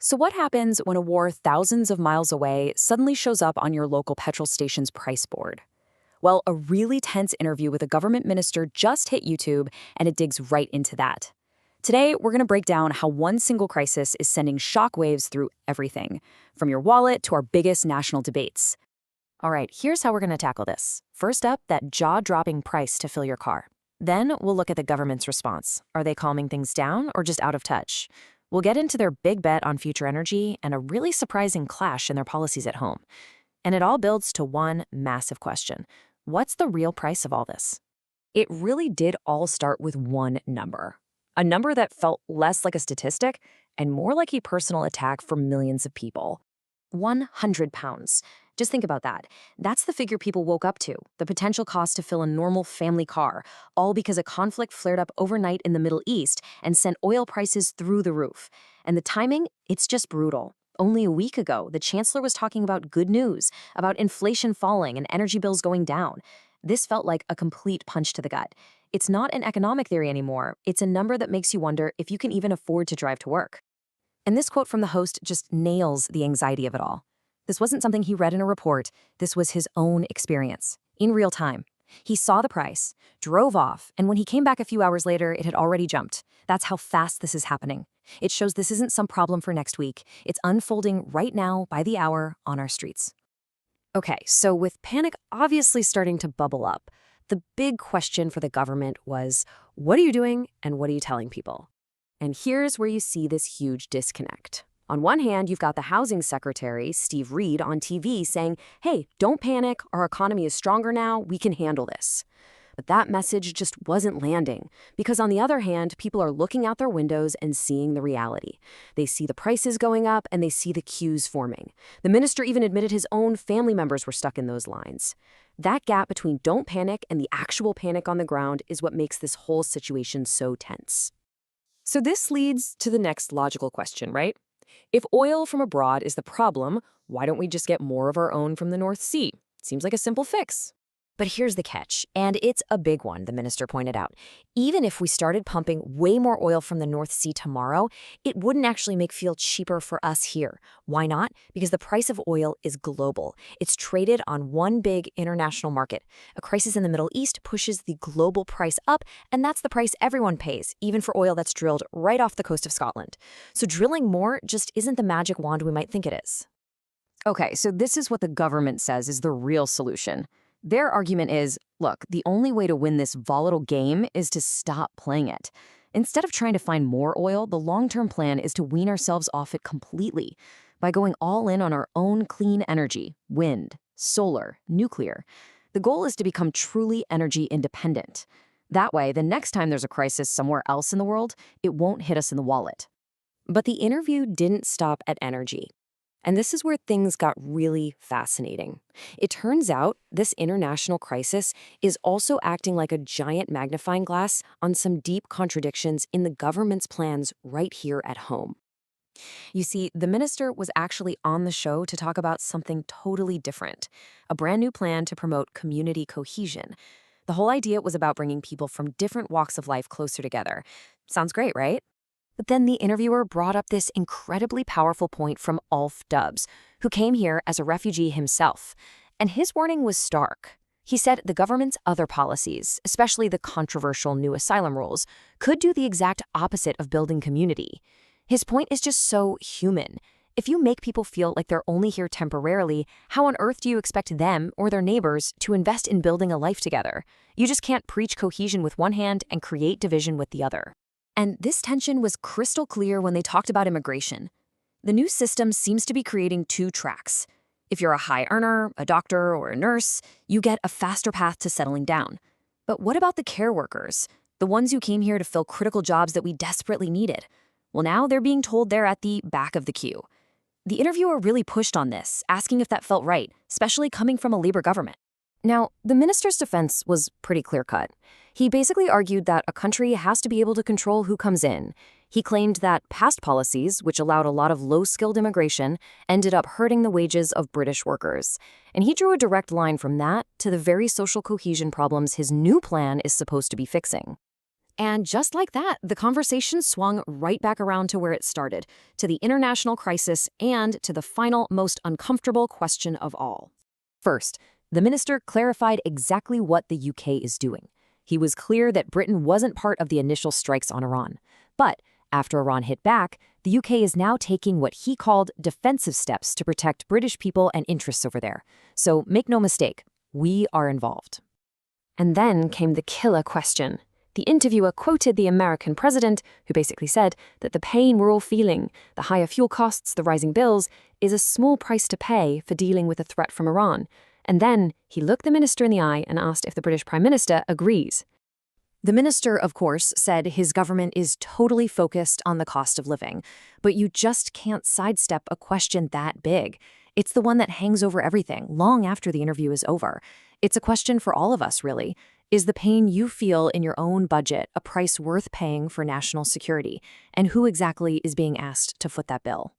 So what happens when a war thousands of miles away suddenly shows up on your local petrol station's price board? Well, a really tense interview with a government minister just hit YouTube, and it digs right into that. Today, we're going to break down how one single crisis is sending shockwaves through everything, from your wallet to our biggest national debates. All right, here's how we're going to tackle this. First up, that jaw-dropping price to fill your car. Then we'll look at the government's response. Are they calming things down or just out of touch? We'll get into their big bet on future energy and a really surprising clash in their policies at home. And it all builds to one massive question. What's the real price of all this? It really did all start with one number. A number that felt less like a statistic and more like a personal attack for millions of people. 100 pounds. Just think about that. That's the figure people woke up to, the potential cost to fill a normal family car, all because a conflict flared up overnight in the Middle East and sent oil prices through the roof. And the timing, it's just brutal. Only a week ago, the chancellor was talking about good news, about inflation falling and energy bills going down. This felt like a complete punch to the gut. It's not an economic theory anymore. It's a number that makes you wonder if you can even afford to drive to work. And this quote from the host just nails the anxiety of it all. This wasn't something he read in a report. This was his own experience, in real time. He saw the price, drove off, and when he came back a few hours later, it had already jumped. That's how fast this is happening. It shows this isn't some problem for next week. It's unfolding right now, by the hour, on our streets. Okay, so with panic obviously starting to bubble up, the big question for the government was, what are you doing and what are you telling people? And here's where you see this huge disconnect. On one hand, you've got the housing secretary, Steve Reed, on TV saying, hey, don't panic, our economy is stronger now, we can handle this. But that message just wasn't landing, because on the other hand, people are looking out their windows and seeing the reality. They see the prices going up and they see the queues forming. The minister even admitted his own family members were stuck in those lines. That gap between don't panic and the actual panic on the ground is what makes this whole situation so tense. So this leads to the next logical question, right? If oil from abroad is the problem, why don't we just get more of our own from the North Sea? Seems like a simple fix. But here's the catch, and it's a big one, the minister pointed out. Even if we started pumping way more oil from the North Sea tomorrow, it wouldn't actually make fuel cheaper for us here. Why not? Because the price of oil is global. It's traded on one big international market. A crisis in the Middle East pushes the global price up, and that's the price everyone pays, even for oil that's drilled right off the coast of Scotland. So drilling more just isn't the magic wand we might think it is. Okay, so this is what the government says is the real solution. Their argument is, look, the only way to win this volatile game is to stop playing it. Instead of trying to find more oil, the long-term plan is to wean ourselves off it completely by going all in on our own clean energy, wind, solar, nuclear. The goal is to become truly energy independent. That way, the next time there's a crisis somewhere else in the world, it won't hit us in the wallet. But the interview didn't stop at energy. And this is where things got really fascinating. It turns out this international crisis is also acting like a giant magnifying glass on some deep contradictions in the government's plans right here at home. You see, the minister was actually on the show to talk about something totally different, a brand new plan to promote community cohesion. The whole idea was about bringing people from different walks of life closer together. Sounds great, right? But then the interviewer brought up this incredibly powerful point from Ulf Dubs, who came here as a refugee himself. And his warning was stark. He said the government's other policies, especially the controversial new asylum rules, could do the exact opposite of building community. His point is just so human. If you make people feel like they're only here temporarily, how on earth do you expect them or their neighbors to invest in building a life together? You just can't preach cohesion with one hand and create division with the other. And this tension was crystal clear when they talked about immigration. The new system seems to be creating two tracks. If you're a high earner, a doctor, or a nurse, you get a faster path to settling down. But what about the care workers, the ones who came here to fill critical jobs that we desperately needed? Well, now they're being told they're at the back of the queue. The interviewer really pushed on this, asking if that felt right, especially coming from a Labour government. Now, the minister's defense was pretty clear-cut. He basically argued that a country has to be able to control who comes in. He claimed that past policies, which allowed a lot of low-skilled immigration, ended up hurting the wages of British workers. And he drew a direct line from that to the very social cohesion problems his new plan is supposed to be fixing. And just like that, the conversation swung right back around to where it started, to the international crisis and to the final, most uncomfortable question of all. First, the minister clarified exactly what the UK is doing. He was clear that Britain wasn't part of the initial strikes on Iran. But after Iran hit back, the UK is now taking what he called defensive steps to protect British people and interests over there. So make no mistake, we are involved. And then came the killer question. The interviewer quoted the American president, who basically said that the pain we're all feeling, the higher fuel costs, the rising bills, is a small price to pay for dealing with a threat from Iran. And then he looked the minister in the eye and asked if the British Prime Minister agrees. The minister, of course, said his government is totally focused on the cost of living, but you just can't sidestep a question that big. It's the one that hangs over everything, long after the interview is over. It's a question for all of us, really. Is the pain you feel in your own budget a price worth paying for national security? And who exactly is being asked to foot that bill?